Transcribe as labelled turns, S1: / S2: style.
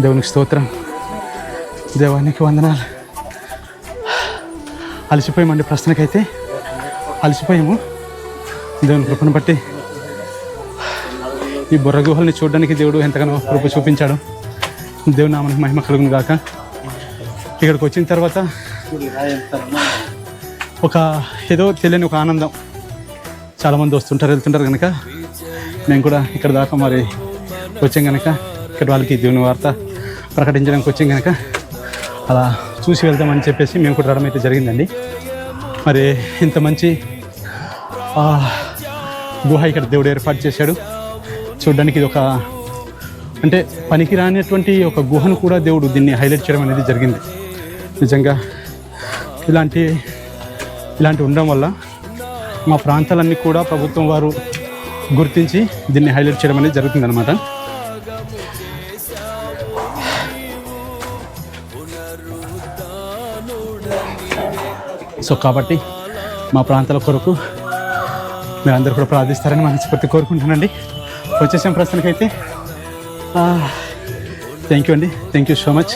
S1: దేవునికి స్తోత్రం, దేవానికి వందనాలు. అలసిపోయామండి, ప్రశ్నకైతే అలసిపోయాము. దేవుని కృపను బట్టి ఈ బొర్ర గుహల్ని చూడడానికి దేవుడు ఎంతగానో కృప చూపించాడు. దేవుని నామానికి మహిమ కలుగును గాక. ఇక్కడికి వచ్చిన తర్వాత ఒక ఏదో తెలియని ఒక ఆనందం. చాలామంది వస్తుంటారు వెళ్తుంటారు కనుక మేము కూడా ఇక్కడ దాకా మరి వచ్చాం కనుక, ఇక్కడ వాళ్ళకి దేవుని వార్త ప్రకటించడానికి వచ్చాం కనుక అలా చూసి వెళ్తామని చెప్పేసి మేము కూడా రావడం అయితే జరిగిందండి. మరి ఇంత మంచి గుహ ఇక్కడ దేవుడు ఏర్పాటు చేశాడు. చూడడానికి ఇది ఒక అంటే పనికి రానిటువంటి ఒక గుహను కూడా దేవుడు దీన్ని హైలైట్ చేయడం అనేది జరిగింది. నిజంగా ఇలాంటి ఉండడం వల్ల మా ప్రాంతాలన్నీ కూడా ప్రభుత్వం వారు గుర్తించి దీన్ని హైలైట్ చేయడం అనేది జరుగుతుంది అన్నమాట. సో కాబట్టి మా ప్రాంతాల కొరకు మీరందరూ కూడా ప్రార్థిస్తారని మనస్ఫూర్తి కోరుకుంటున్నానండి. వచ్చేసాం ప్రస్తుతానికైతే. థ్యాంక్ యూ అండి, థ్యాంక్ యూ సో మచ్.